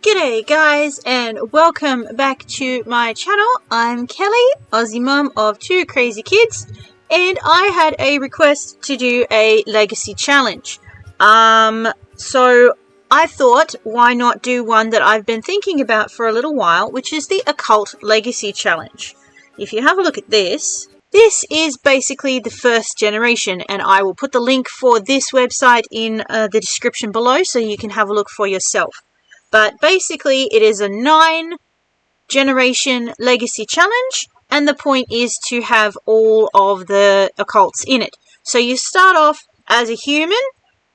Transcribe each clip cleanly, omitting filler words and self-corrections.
G'day guys, and welcome back to my channel. I'm Kelly, Aussie mum of two crazy kids, and I had a request to do a legacy challenge. So I thought, why not do one that I've been thinking about for a little while, which is the Occult Legacy challenge. If you have a look at this, this is basically the first generation, and I will put the link for this website in the description below so you can have a look for yourself. But basically, it is a 9-generation legacy challenge, and the point is to have all of the occults in it. So you start off as a human,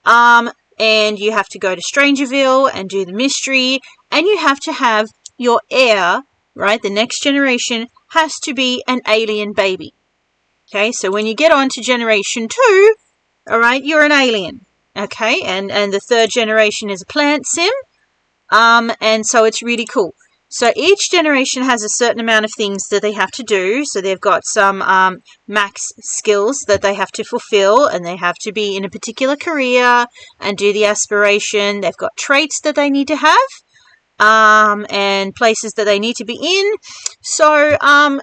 and you have to go to Strangerville and do the mystery, and you have to have your heir, right, the next generation, has to be an alien baby. Okay, so when you get on to generation 2, alright, you're an alien. Okay, and the third generation is a plant sim. And so it's really cool. So each generation has a certain amount of things that they have to do. So they've got some max skills that they have to fulfill, and they have to be in a particular career and do the aspiration. They've got traits that they need to have, and places that they need to be in. So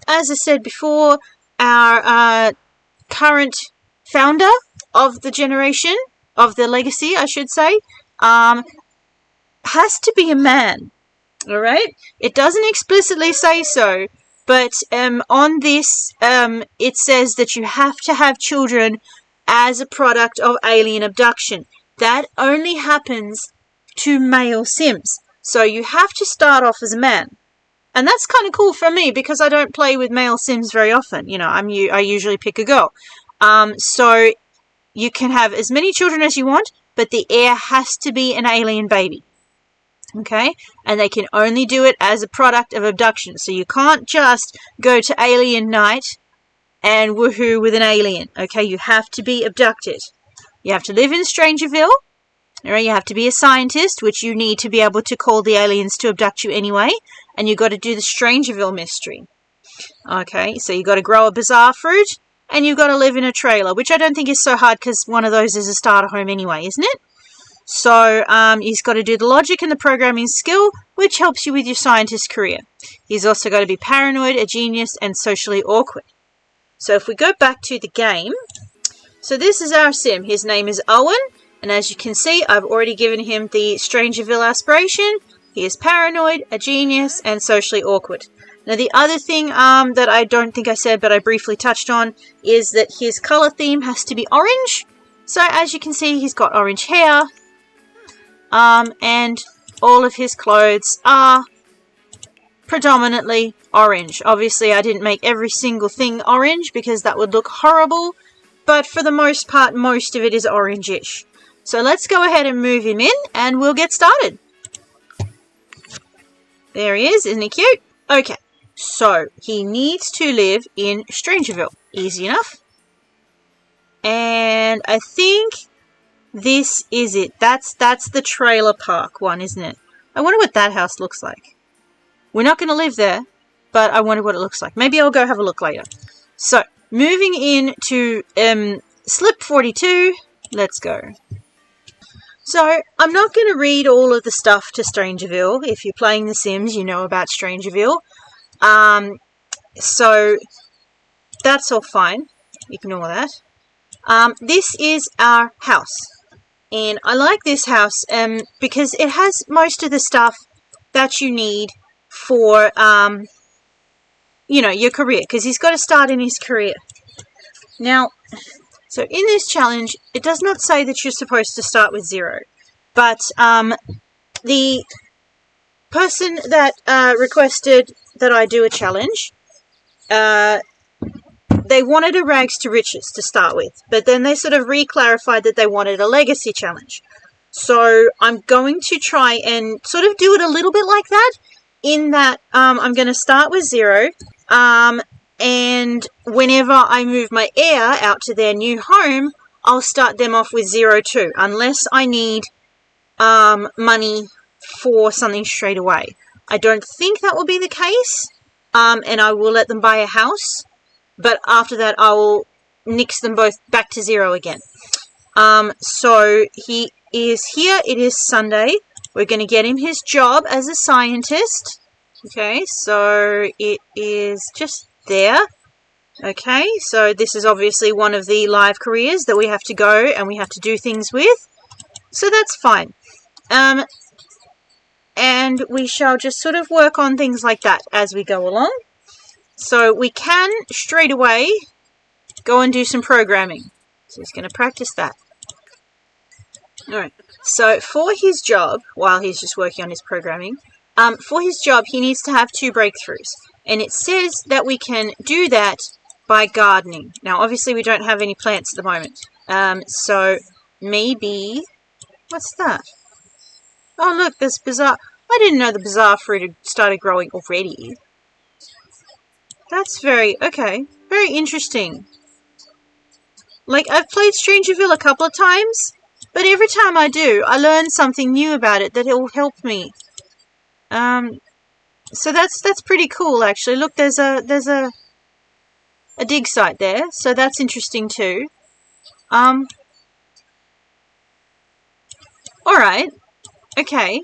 as I said before, our current founder of the generation, of the legacy, I should say, has to be a man. All right, it doesn't explicitly say so, but on this it says that you have to have children as a product of alien abduction. That only happens to male sims, so you have to start off as a man. And that's kind of cool for me because I don't play with male sims very often. You know, I usually pick a girl. So you can have as many children as you want, but the heir has to be an alien baby. Okay, and they can only do it as a product of abduction. So you can't just go to alien night and woohoo with an alien. Okay, you have to be abducted. You have to live in Strangerville. Alright, you have to be a scientist, which you need to be able to call the aliens to abduct you anyway. And you've got to do the Strangerville mystery. Okay, so you've got to grow a bizarre fruit, and you've got to live in a trailer, which I don't think is so hard because one of those is a starter home anyway, isn't it? So he's got to do the logic and the programming skill, which helps you with your scientist career. He's also got to be paranoid, a genius, and socially awkward. So if we go back to the game, so this is our sim. His name is Owen, and as you can see, I've already given him the Strangerville aspiration. He is paranoid, a genius, and socially awkward. Now the other thing that I don't think I said, but I briefly touched on, is that his color theme has to be orange. So as you can see, he's got orange hair. And all of his clothes are predominantly orange. Obviously, I didn't make every single thing orange because that would look horrible, but for the most part, most of it is orange-ish. So let's go ahead and move him in, and we'll get started. There he is, isn't he cute? Okay, so he needs to live in Strangerville. Easy enough. And I think this is it. That's the trailer park one, isn't it? I wonder what that house looks like. We're not going to live there, but I wonder what it looks like. Maybe I'll go have a look later. So, moving in to Slip 42. Let's go. So, I'm not going to read all of the stuff to Strangerville. If you're playing The Sims, you know about Strangerville. So, that's all fine. Ignore that. This is our house. And I like this house because it has most of the stuff that you need for, you know, your career. Because he's got to start in his career. Now, so in this challenge, it does not say that you're supposed to start with 0. But the person that requested that I do a challenge, they wanted a rags to riches to start with, but then they sort of re-clarified that they wanted a legacy challenge. So I'm going to try and sort of do it a little bit like that, in that I'm going to start with 0, and whenever I move my heir out to their new home, I'll start them off with 0 too, unless I need money for something straight away. I don't think that will be the case, and I will let them buy a house. But after that, I will nix them both back to 0 again. So he is here. It is Sunday. We're going to get him his job as a scientist. Okay, so it is just there. Okay, so this is obviously one of the live careers that we have to go and we have to do things with. So that's fine. And we shall just sort of work on things like that as we go along. So we can straight away go and do some programming. So he's going to practice that. Alright, so for his job, while he's just working on his programming, for his job he needs to have 2 breakthroughs. And it says that we can do that by gardening. Now obviously we don't have any plants at the moment. So maybe... What's that? Oh look, this bizarre... I didn't know the bizarre fruit had started growing already. That's very... Okay, very interesting. Like, I've played Strangerville a couple of times, but every time I do, I learn something new about it that will help me. So that's pretty cool, actually. Look, there's a dig site there, so that's interesting too. Alright. Okay.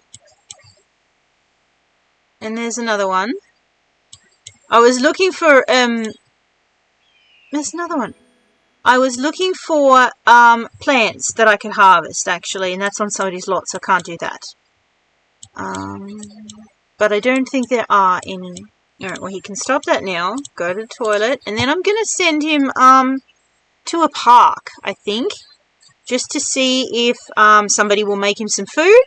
And there's another one. I was looking for, there's another one. I was looking for, plants that I can harvest, actually, and that's on somebody's lot, so I can't do that. But I don't think there are any. Alright, well, he can stop that now, go to the toilet, and then I'm gonna send him, to a park, I think, just to see if, somebody will make him some food,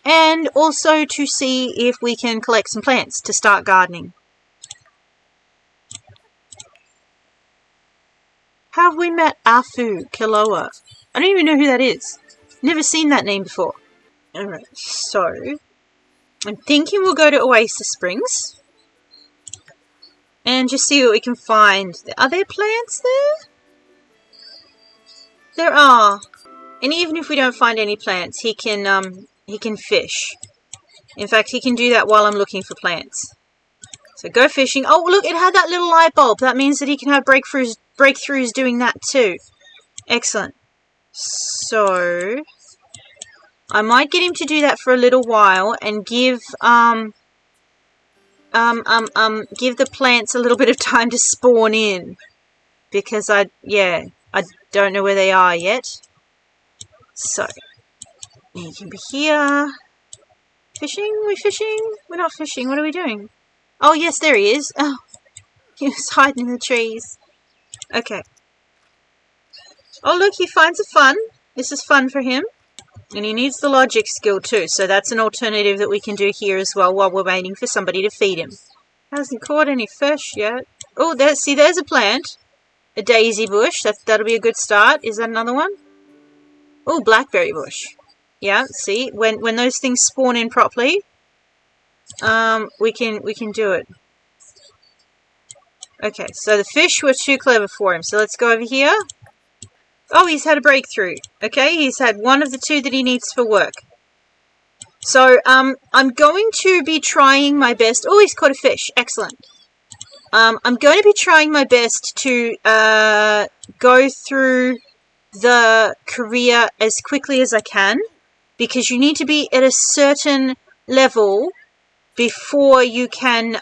and also to see if we can collect some plants to start gardening. Have we met Afu Kiloa? I don't even know who that is. Never seen that name before. Alright, so I'm thinking we'll go to Oasis Springs and just see what we can find. Are there plants there? There are. And even if we don't find any plants, he can fish. In fact, he can do that while I'm looking for plants. So go fishing. Oh, look, it had that little light bulb. That means that he can have breakthroughs doing that too. Excellent. So I might get him to do that for a little while and give the plants a little bit of time to spawn in, because I don't know where they are yet. So he can be here. Fishing? We're fishing? We're not fishing. What are we doing? Oh yes, there he is. Oh, he was hiding in the trees. Okay. Oh look, he finds it fun. This is fun for him. And he needs the logic skill too, so that's an alternative that we can do here as well while we're waiting for somebody to feed him. Hasn't caught any fish yet. Oh, there's a plant. A daisy bush. That'll be a good start. Is that another one? Oh, blackberry bush. Yeah, see, when those things spawn in properly, we can do it. Okay, so the fish were too clever for him. So let's go over here. Oh, he's had a breakthrough. Okay, he's had one of the 2 that he needs for work. So, I'm going to be trying my best. Oh, he's caught a fish. Excellent. I'm going to be trying my best to go through the career as quickly as I can, because you need to be at a certain level before you can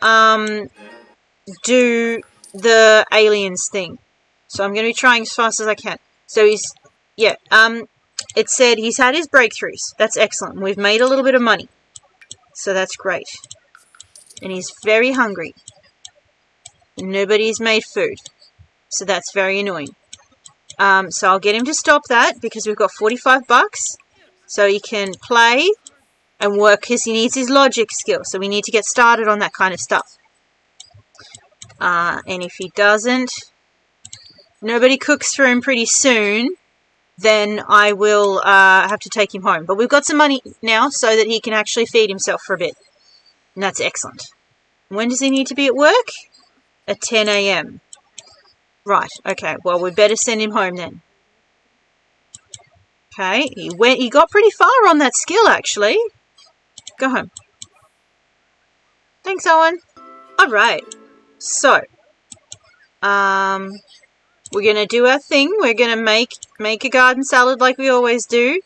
do the aliens thing. So I'm going to be trying as fast as I can. So it said he's had his breakthroughs. That's excellent. We've made a little bit of money. So that's great. And he's very hungry. And nobody's made food. So that's very annoying. So I'll get him to stop that because we've got $45. So he can play and work because he needs his logic skill. So we need to get started on that kind of stuff. And if he doesn't, nobody cooks for him pretty soon, then I will have to take him home. But we've got some money now so that he can actually feed himself for a bit. And that's excellent. When does he need to be at work? At 10 a.m. Right, okay, well, we better send him home then. Okay, he got pretty far on that skill, actually. Go home. Thanks, Owen. Alright, so, we're gonna do our thing. We're gonna make a garden salad like we always do.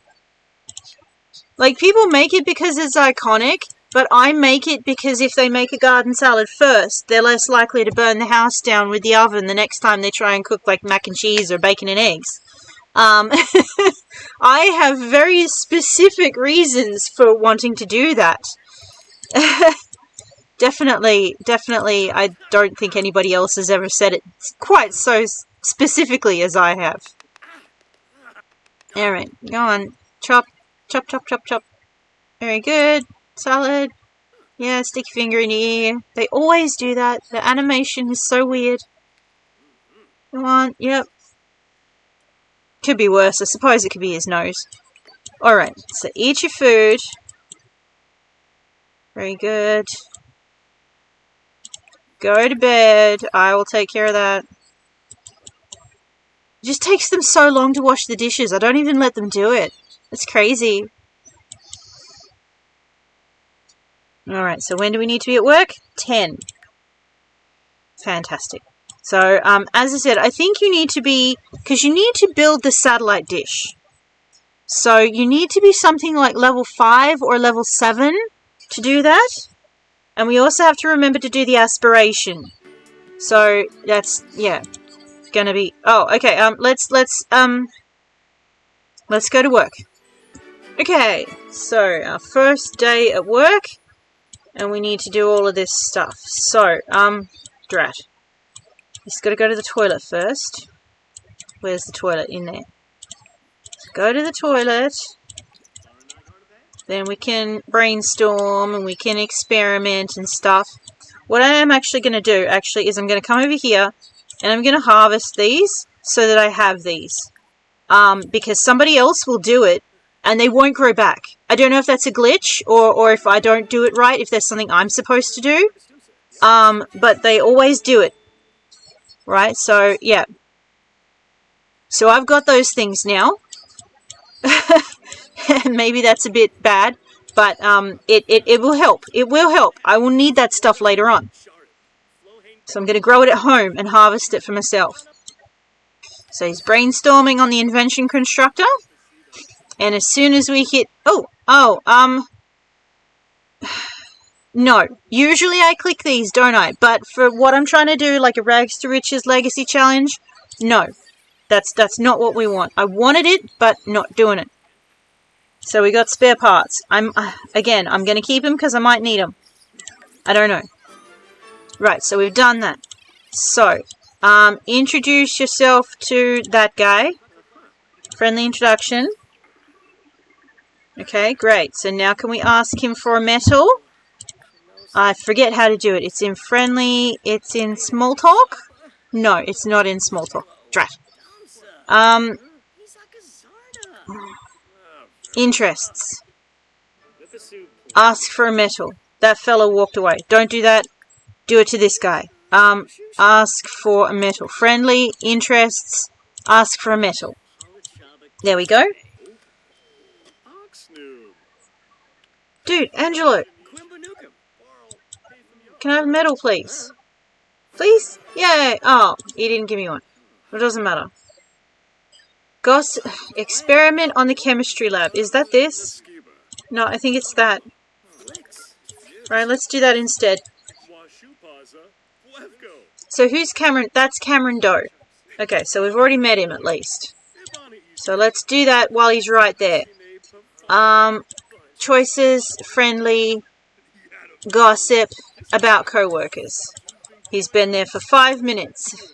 Like, people make it because it's iconic, but I make it because if they make a garden salad first, they're less likely to burn the house down with the oven the next time they try and cook, like, mac and cheese or bacon and eggs. I have very specific reasons for wanting to do that. Definitely, I don't think anybody else has ever said it quite so specifically as I have. Alright, go on. Chop, chop, chop, chop, chop. Very good. Salad. Yeah, stick your finger in your ear. They always do that. The animation is so weird. Come on, yep. Could be worse. I suppose it could be his nose. Alright, so eat your food. Very good. Go to bed. I will take care of that. It just takes them so long to wash the dishes. I don't even let them do it. It's crazy. Alright, so when do we need to be at work? 10. Fantastic. So, as I said, I think you need to be... because you need to build the satellite dish. So, you need to be something like level 5 or level 7 to do that. And we also have to remember to do the aspiration. So, that's, yeah, gonna be... oh, okay, let's go to work. Okay, so, our first day at work. And we need to do all of this stuff. So, drat. Just gotta go to the toilet first. Where's the toilet? In there. Go to the toilet. Then we can brainstorm and we can experiment and stuff. What I am actually going to do, is I'm going to come over here and I'm going to harvest these so that I have these. Because somebody else will do it and they won't grow back. I don't know if that's a glitch or if I don't do it right, if there's something I'm supposed to do. But they always do it. Right, so, yeah. So I've got those things now. Maybe that's a bit bad, but it will help. It will help. I will need that stuff later on. So I'm going to grow it at home and harvest it for myself. So he's brainstorming on the invention constructor. And as soon as we hit... no. Usually I click these, don't I? But for what I'm trying to do, like a Rags to Riches Legacy Challenge, no. That's not what we want. I wanted it, but not doing it. So we got spare parts. I'm going to keep them because I might need them. I don't know. Right, so we've done that. So, introduce yourself to that guy. Friendly introduction. Okay, great. So now can we ask him for a metal? I forget how to do it. It's in friendly. It's in small talk? No, it's not in small talk. Drat. Interests. Ask for a metal. That fellow walked away. Don't do that. Do it to this guy. Ask for a metal. Friendly, interests, ask for a metal. There we go. Dude, Angelo. Can I have a medal, please? Please? Yay! Oh, he didn't give me one. It doesn't matter. Experiment on the chemistry lab. Is that this? No, I think it's that. Right, let's do that instead. So who's Cameron? That's Cameron Doe. Okay, so we've already met him at least. So let's do that while he's right there. Choices, friendly, gossip about co-workers. He's been there for 5 minutes.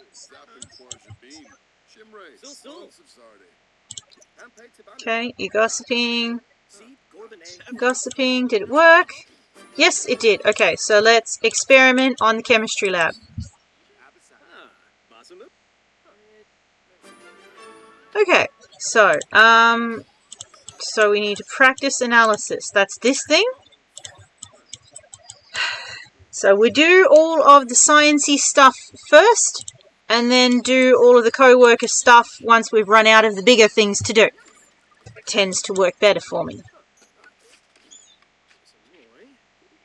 Okay, you gossiping. Gossiping, did it work? Yes, it did. Okay, so let's experiment on the chemistry lab. Okay, so we need to practice analysis. That's this thing. So we do all of the sciencey stuff first, and then do all of the co-worker stuff once we've run out of the bigger things to do. It tends to work better for me.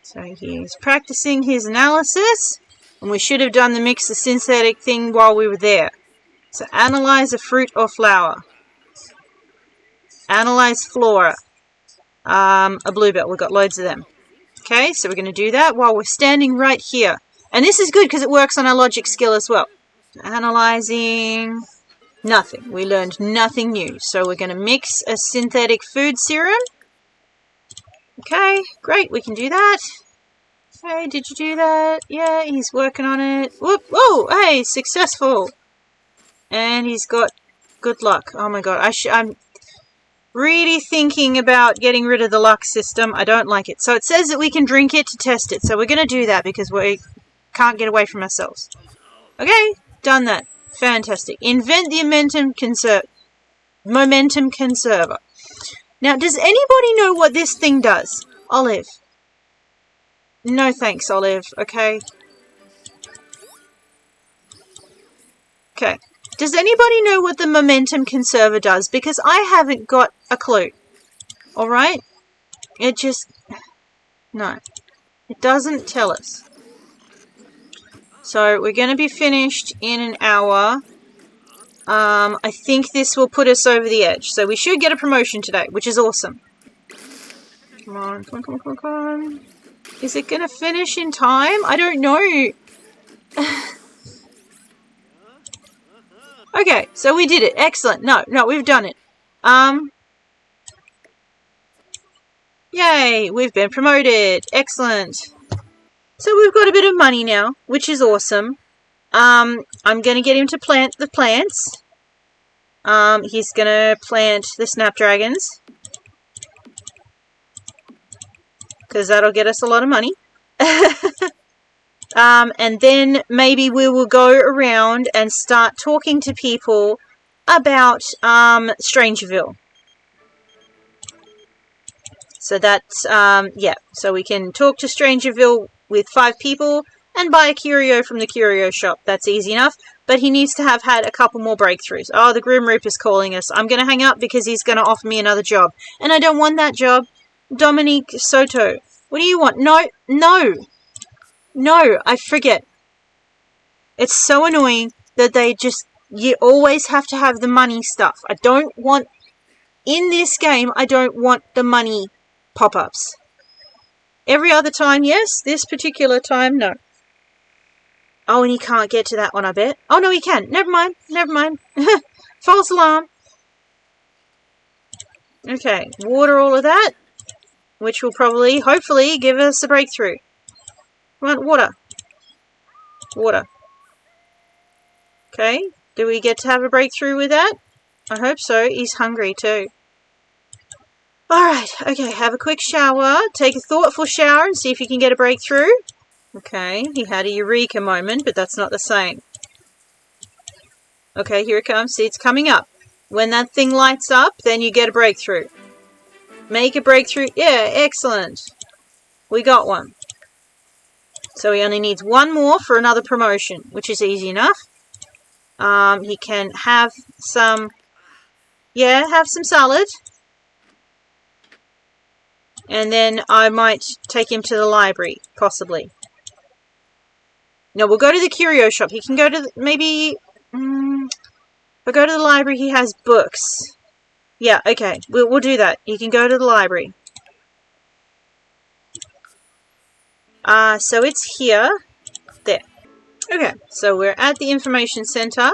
So he's practicing his analysis, and we should have done the mix of synthetic thing while we were there. So analyze a fruit or flower. Analyze flora. A bluebell. We've got loads of them. Okay, so we're going to do that while we're standing right here. And this is good because it works on our logic skill as well. Analyzing. Nothing. We learned nothing new. So we're going to mix a synthetic food serum. Okay, great. We can do that. Okay, did you do that? Yeah, he's working on it. Whoop! Whoa! Hey, successful. And he's got good luck. Oh my god, I'm really thinking about getting rid of the luck system. I don't like it. So it says that we can drink it to test it. So we're going to do that because we can't get away from ourselves. Okay, done that. Fantastic. Invent the momentum conserver. Now, does anybody know what this thing does? Olive. No thanks, Olive. Okay. Okay. Does anybody know what the momentum conserver does? Because I haven't got a clue. Alright? It just... No. It doesn't tell us. So, we're going to be finished in an hour. I think this will put us over the edge. So, we should get a promotion today, which is awesome. Come on, come on, come on, come on, come on. Is it going to finish in time? I don't know. Okay, so we did it. Excellent. No, we've done it. Yay, we've been promoted. Excellent. So we've got a bit of money now, which is awesome. I'm going to get him to plant the plants. He's going to plant the snapdragons. Because that'll get us a lot of money. And then maybe we will go around and start talking to people about Strangerville. So that's, yeah. So we can talk to Strangerville with 5 people and buy a curio from the curio shop. That's easy enough. But he needs to have had a couple more breakthroughs. Oh, the Grim Reaper's calling us. I'm going to hang up because he's going to offer me another job. And I don't want that job. Dominique Soto. What do you want? No, I forget. It's so annoying that you always have to have the money stuff. I don't want, in this game, I don't want the money pop-ups. Every other time, yes. This particular time, no. Oh, and he can't get to that one, I bet. Oh, no, he can. Never mind. False alarm. Okay, water all of that, which will probably, hopefully, give us a breakthrough. Come on, water. Okay, do we get to have a breakthrough with that? I hope so. He's hungry too. Alright, okay, have a quick shower. Take a thoughtful shower and see if you can get a breakthrough. Okay, he had a eureka moment, but that's not the same. Okay, here it comes. See, it's coming up. When that thing lights up, then you get a breakthrough. Make a breakthrough. Yeah, excellent. We got one. So he only needs one more for another promotion, which is easy enough. He can have some... Yeah, have some salad. And then I might take him to the library, possibly. No, we'll go to the curio shop. He can go to maybe... If I go to the library, he has books. Yeah, okay. We'll do that. You can go to the library. So it's here. There. Okay, so we're at the information center.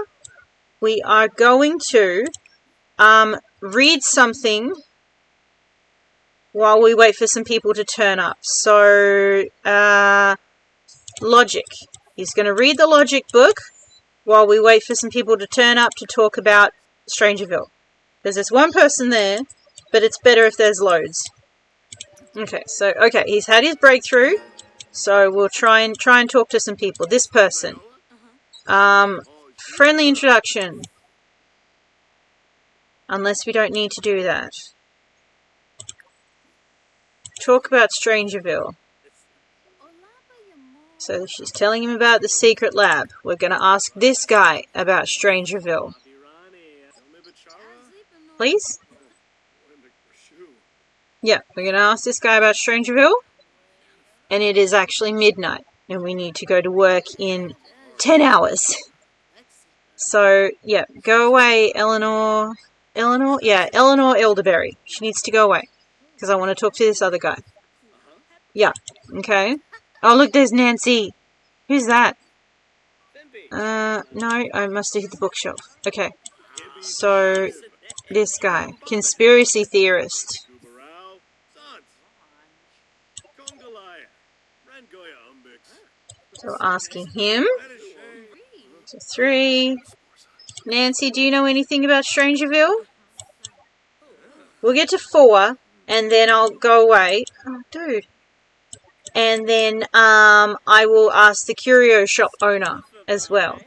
We are going to read something while we wait for some people to turn up. So, logic. He's going to read the logic book while we wait for some people to turn up to talk about Strangerville. Because there's one person there, but it's better if there's loads. Okay, so, okay, he's had his breakthrough. So we'll try and talk to some people. This person. Friendly introduction. Unless we don't need to do that. Talk about Strangerville. So she's telling him about the secret lab. We're going to ask this guy about Strangerville. Please? Yeah, we're going to ask this guy about Strangerville. And it is actually midnight. And we need to go to work in 10 hours. So, yeah, go away, Eleanor. Eleanor? Yeah, Eleanor Elderberry. She needs to go away. Because I want to talk to this other guy. Yeah. Okay. Oh, look, there's Nancy. Who's that? No, I must have hit the bookshelf. Okay. So, this guy. Conspiracy theorist. So, asking him. So, 3. Nancy, do you know anything about Strangerville? We'll get to 4, and then I'll go away. Oh, dude. And then, I will ask the curio shop owner as well.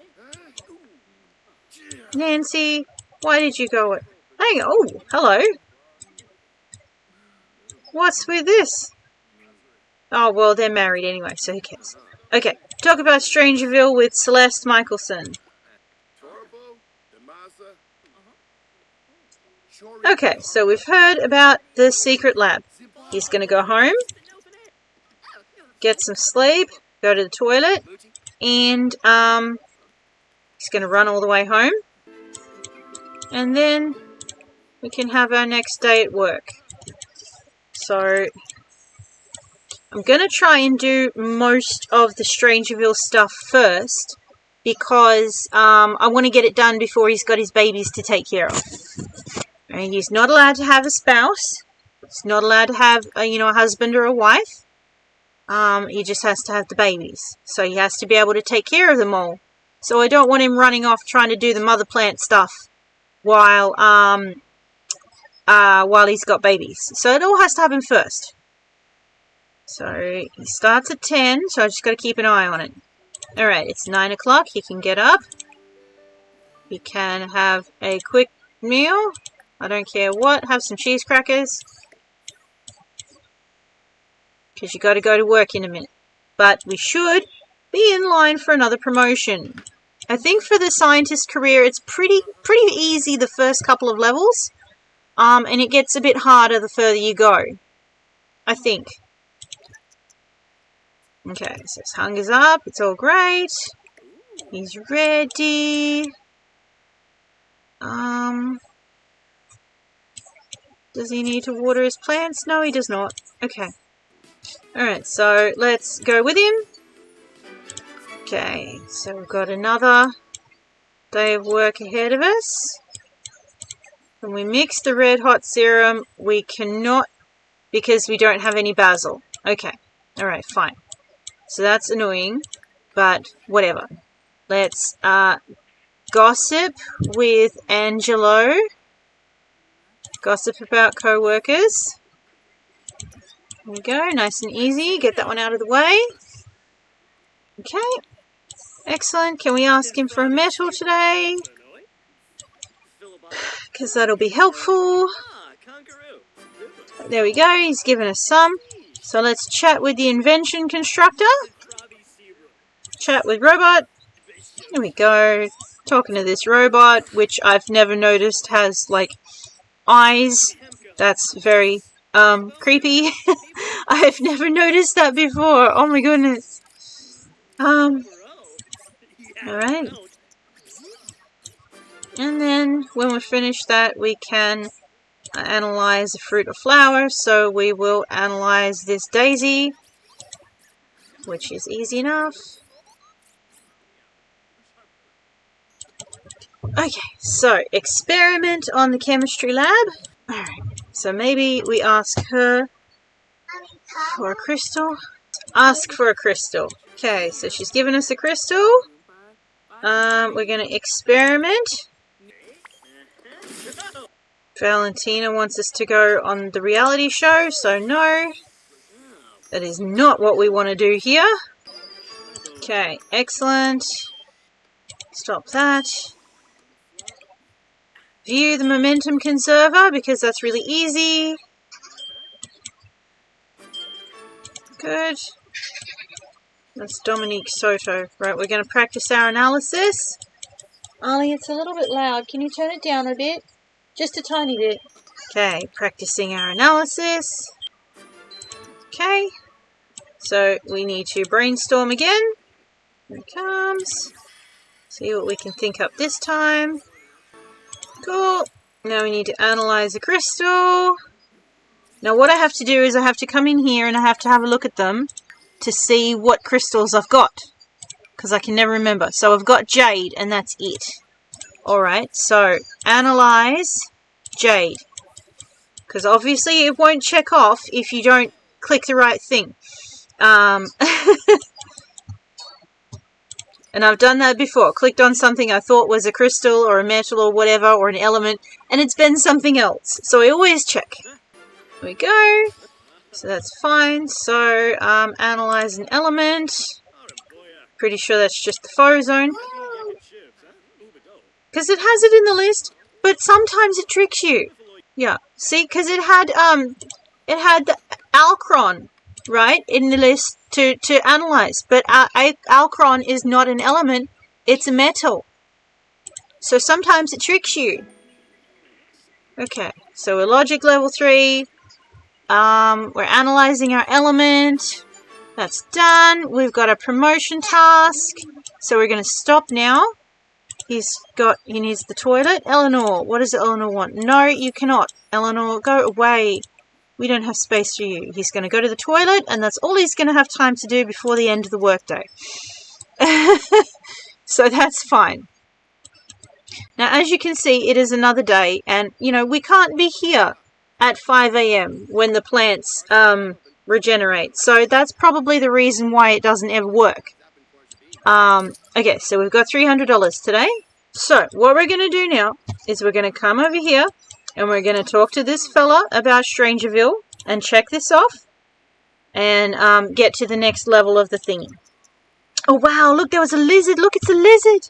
Nancy, why did you go? Hang on. Oh, hello. What's with this? Oh, well, they're married anyway, so who cares? Okay, talk about Strangerville with Celeste Michelson. Okay, so we've heard about the secret lab. He's going to go home, get some sleep, go to the toilet, and he's going to run all the way home. And then we can have our next day at work. So I'm going to try and do most of the Strangerville stuff first, because I want to get it done before he's got his babies to take care of. And he's not allowed to have a spouse. He's not allowed to have a husband or a wife. He just has to have the babies. So he has to be able to take care of them all. So I don't want him running off trying to do the mother plant stuff while he's got babies. So it all has to happen first. So he starts at 10, so I just got to keep an eye on it. Alright, it's 9 o'clock. He can get up. He can have a quick meal. I don't care what. Have some cheese crackers. Because you got to go to work in a minute. But we should be in line for another promotion. I think for the scientist career, it's pretty easy the first couple of levels. And it gets a bit harder the further you go. I think. Okay, so his hunger's up. It's all great. He's ready. Does he need to water his plants? No, he does not. Okay. Alright, so let's go with him. Okay, so we've got another day of work ahead of us. When we mix the red hot serum, we cannot, because we don't have any basil. Okay, alright, fine. So that's annoying, but whatever. Let's gossip with Angelo. Gossip about co-workers. There we go, nice and easy. Get that one out of the way. Okay, excellent. Can we ask him for a metal today? Because that'll be helpful. There we go, he's given us some. So let's chat with the invention constructor. Chat with robot. There we go. Talking to this robot, which I've never noticed has, like, eyes. That's very, creepy. I've never noticed that before. Oh my goodness. Alright. And then, when we finish that, we can analyze a fruit or flower. So we will analyze this daisy, which is easy enough. Okay, so experiment on the chemistry lab. Alright, so maybe we ask her for a crystal. Ask for a crystal. Okay, so she's given us a crystal. We're going to experiment. Valentina wants us to go on the reality show, so no. That is not what we want to do here. Okay, excellent. Stop that. View the momentum conserver, because that's really easy. Good. That's Dominique Soto. Right, we're going to practice our analysis. Ollie, it's a little bit loud. Can you turn it down a bit? Just a tiny bit. Okay, practicing our analysis. Okay. So, we need to brainstorm again. Here it comes. See what we can think up this time. Cool. Now we need to analyze the crystal. Now what I have to do is I have to come in here and I have to have a look at them to see what crystals I've got. Because I can never remember. So I've got jade and that's it. Alright, so analyze jade. Because obviously it won't check off if you don't click the right thing. And I've done that before. Clicked on something I thought was a crystal or a metal or whatever or an element, and it's been something else. So I always check. There we go. So that's fine. So analyze an element. Pretty sure that's just the foe zone. Because it has it in the list, but sometimes it tricks you. Yeah. See, because it had the Alcron, right, in the list to analyze, but Alcron is not an element, it's a metal. So sometimes it tricks you. Okay, so we're logic level 3. We're analyzing our element. That's done. We've got a promotion task. So we're going to stop now. He needs the toilet. Eleanor, what does Eleanor want? No, you cannot. Eleanor, go away. We don't have space for you. He's going to go to the toilet, and that's all he's going to have time to do before the end of the workday. So that's fine. Now, as you can see, it is another day, and, you know, we can't be here at 5 AM when the plants regenerate. So that's probably the reason why it doesn't ever work. Okay, so we've got $300 today. So what we're going to do now is we're going to come over here, and we're going to talk to this fella about Strangerville and check this off and get to the next level of the thingy. Oh, wow, look, there was a lizard. Look, it's a lizard.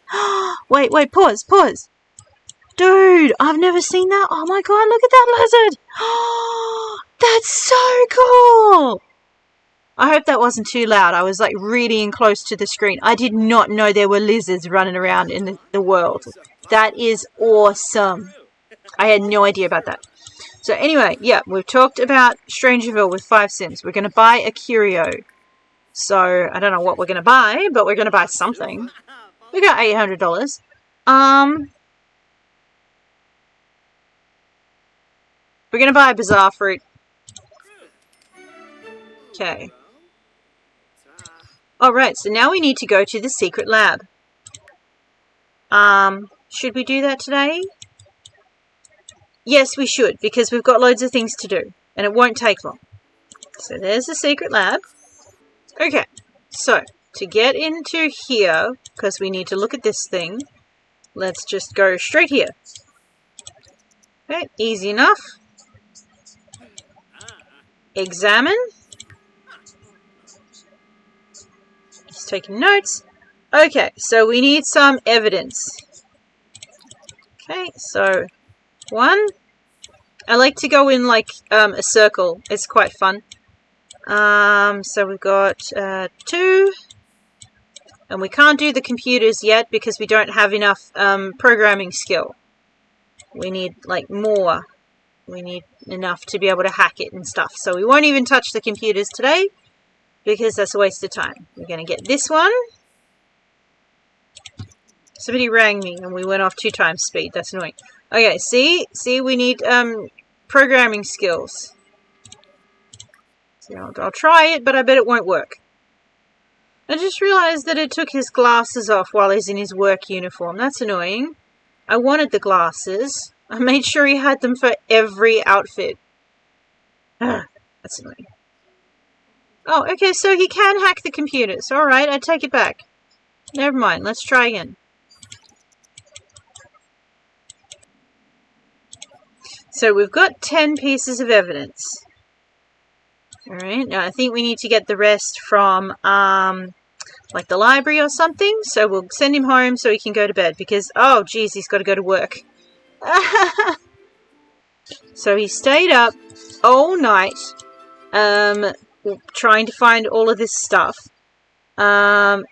Wait, pause. Dude, I've never seen that. Oh, my God, look at that lizard. That's so cool. I hope that wasn't too loud. I was, like, really close to the screen. I did not know there were lizards running around in the world. That is awesome. I had no idea about that. So anyway, yeah, we've talked about Strangerville with 5 cents. We're going to buy a curio. So I don't know what we're going to buy, but we're going to buy something. We got $800. We're going to buy a bizarre fruit. Okay. Alright, so now we need to go to the secret lab. Should we do that today? Yes, we should, because we've got loads of things to do, and it won't take long. So there's the secret lab. Okay, so to get into here, because we need to look at this thing, let's just go straight here. Okay, easy enough. Examine. Just taking notes. Okay, so we need some evidence. Okay, so 1. I like to go in like a circle. It's quite fun. So we've got 2. And we can't do the computers yet because we don't have enough programming skill. We need like more. We need enough to be able to hack it and stuff. So we won't even touch the computers today because that's a waste of time. We're going to get this one. Somebody rang me and we went off 2 times speed. That's annoying. Okay, see, we need programming skills. So I'll try it, but I bet it won't work. I just realized that it took his glasses off while he's in his work uniform. That's annoying. I wanted the glasses. I made sure he had them for every outfit. That's annoying. Oh, okay, so he can hack the computers. Alright, I take it back. Never mind, let's try again. So we've got 10 pieces of evidence. Alright, now I think we need to get the rest from, like the library or something. So we'll send him home so he can go to bed because, oh geez, he's got to go to work. So he stayed up all night, trying to find all of this stuff. And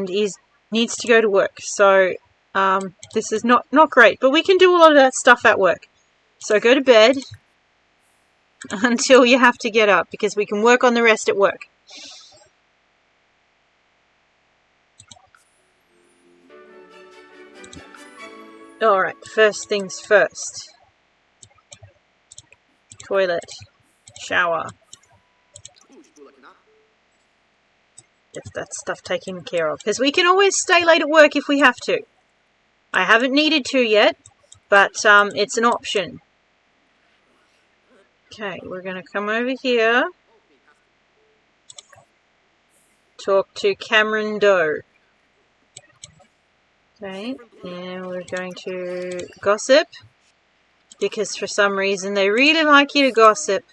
he needs to go to work. So, this is not great, but we can do a lot of that stuff at work. So go to bed until you have to get up because we can work on the rest at work. Alright, first things first. Toilet. Shower. Get that stuff taken care of. Because we can always stay late at work if we have to. I haven't needed to yet, but it's an option. Okay, we're going to come over here. Talk to Cameron Doe. Okay, and we're going to gossip. Because for some reason they really like you to gossip.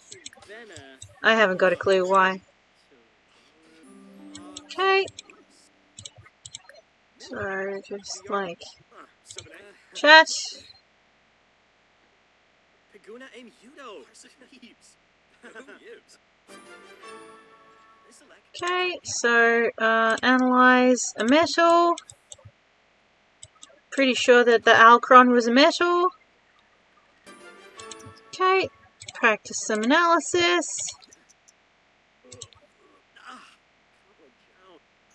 I haven't got a clue why. Okay. So, just like chat. Okay, so analyze a metal. Pretty sure that the Alcron was a metal. Okay, practice some analysis.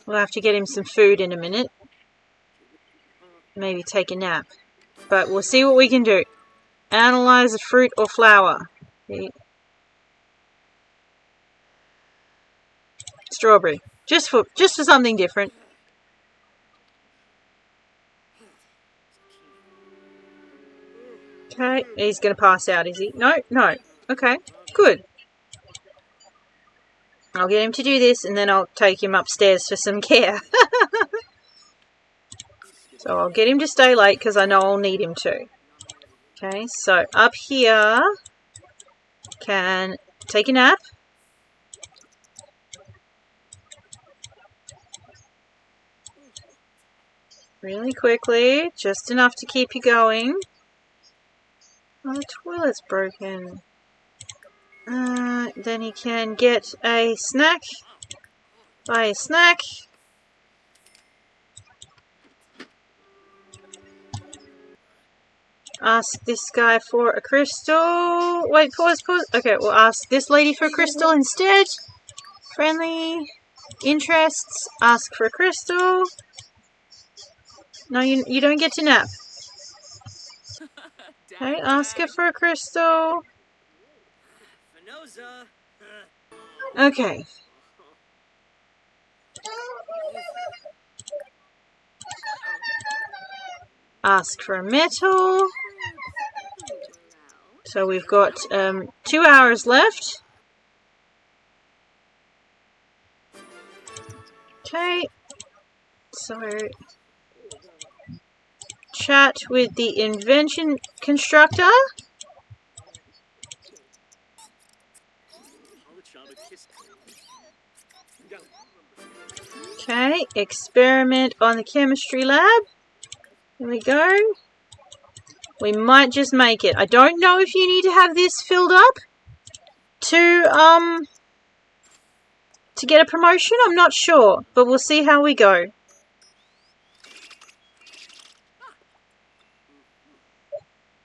We'll have to get him some food in a minute. Maybe take a nap. But we'll see what we can do. Analyze a fruit or flower. Strawberry. Just for something different. Okay, he's going to pass out, is he? No, no. Okay, good. I'll get him to do this, and then I'll take him upstairs for some care. So I'll get him to stay late, because I know I'll need him to. Okay, so up here, can take a nap. Really quickly, just enough to keep you going. Oh, the toilet's broken. Then he can get a snack. Buy a snack. Ask this guy for a crystal. Wait, pause. Okay, we'll ask this lady for a crystal instead. Friendly interests. Ask for a crystal. No, you don't get to nap. Okay, ask her for a crystal. Okay. Ask for a metal. So we've got 2 hours left. Okay. So chat with the invention constructor. Okay, experiment on the chemistry lab. Here we go. We might just make it. I don't know if you need to have this filled up to get a promotion. I'm not sure, but we'll see how we go.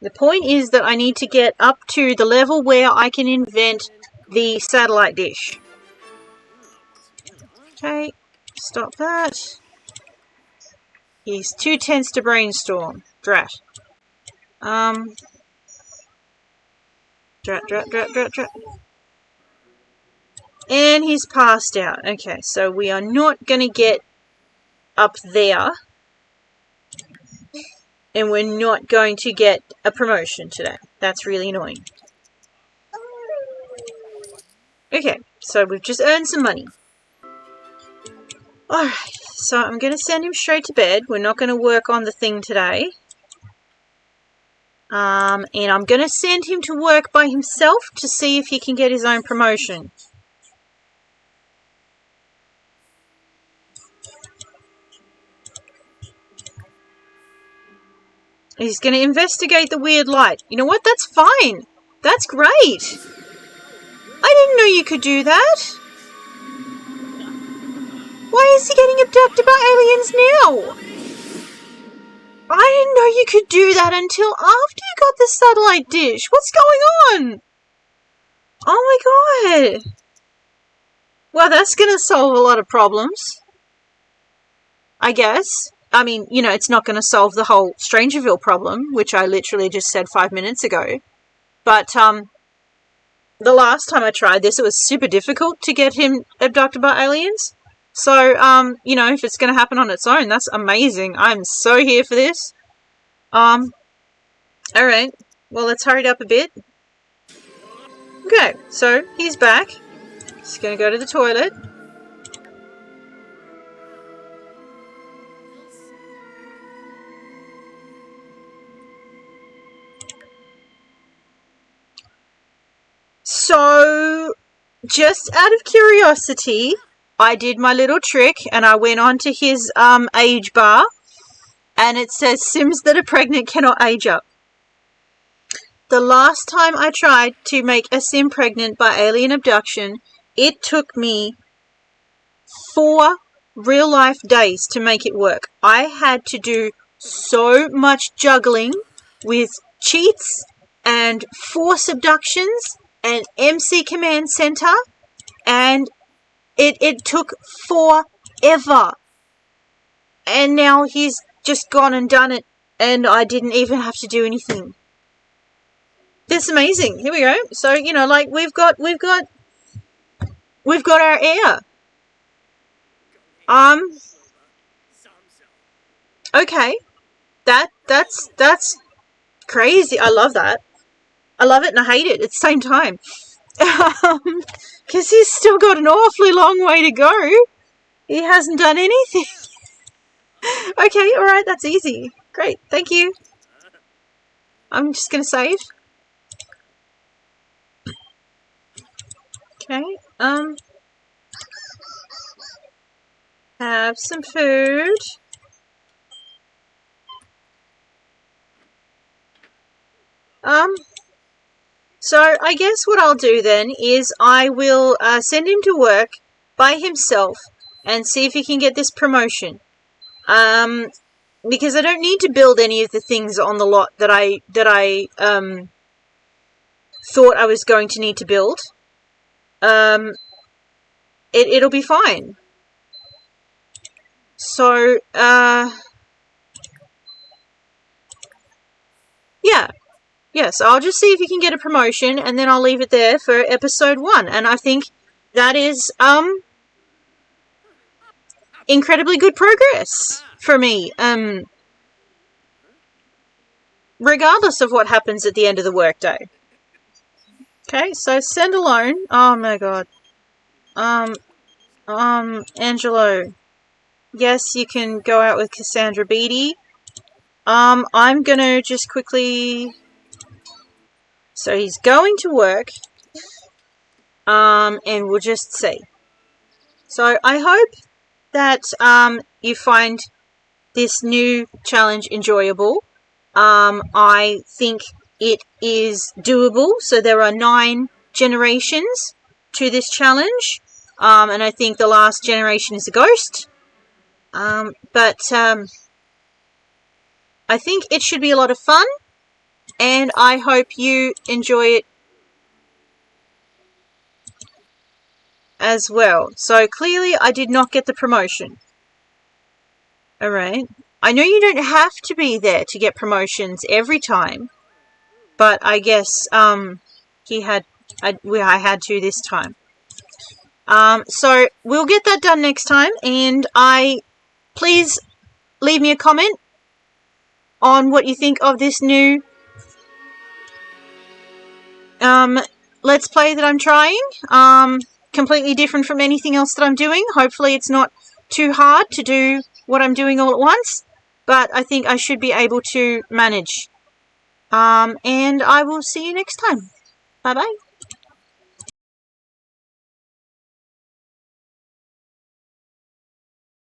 The point is that I need to get up to the level where I can invent the satellite dish. Okay, stop that. He's too tense to brainstorm. Drat. Drat. And he's passed out. Okay, so we are not going to get up there. And we're not going to get a promotion today. That's really annoying. Okay, so we've just earned some money. Alright, so I'm going to send him straight to bed. We're not going to work on the thing today. And I'm going to send him to work by himself to see if he can get his own promotion. He's going to investigate the weird light. You know what? That's fine. That's great. I didn't know you could do that. Why is he getting abducted by aliens now? I didn't know you could do that until after you got the satellite dish. What's going on? Oh my god. Well, that's going to solve a lot of problems. I guess. I mean, you know, it's not going to solve the whole Strangerville problem, which I literally just said 5 minutes ago. But, the last time I tried this, it was super difficult to get him abducted by aliens. So, you know, if it's going to happen on its own, that's amazing. I'm so here for this. Alright. Well, let's hurry it up a bit. Okay, so he's back. He's going to go to the toilet. So, just out of curiosity, I did my little trick and I went onto his age bar, and it says Sims that are pregnant cannot age up. The last time I tried to make a Sim pregnant by alien abduction, it took me 4 real-life days to make it work. I had to do so much juggling with cheats and force abductions and MC Command Center, and it took forever. And now he's just gone and done it, and I didn't even have to do anything. That's amazing. Here we go. So, you know, like we've got our heir. Okay. That's crazy. I love that. I love it and I hate it at the same time. Because he's still got an awfully long way to go. He hasn't done anything. Okay, alright, that's easy. Great, thank you. I'm just going to save. Okay, have some food. So I guess what I'll do then is I will send him to work by himself and see if he can get this promotion. Because I don't need to build any of the things on the lot that I thought I was going to need to build. It'll be fine. So, yeah. Yes, I'll just see if he can get a promotion, and then I'll leave it there for episode 1. And I think that is, incredibly good progress for me. Regardless of what happens at the end of the workday. Okay, so send alone. Oh my god. Angelo. Yes, you can go out with Cassandra Beatty. I'm gonna just quickly... So he's going to work. And we'll just see. So I hope that you find this new challenge enjoyable. I think it is doable. So there are 9 generations to this challenge. And I think the last generation is a ghost. But I think it should be a lot of fun. And I hope you enjoy it as well. So clearly I did not get the promotion. Alright. I know you don't have to be there to get promotions every time. But I guess I had to this time. So we'll get that done next time. And please leave me a comment on what you think of this new let's play that I'm trying. Completely different from anything else that I'm doing. Hopefully it's not too hard to do what I'm doing all at once, but I think I should be able to manage. And I will see you next time. Bye bye.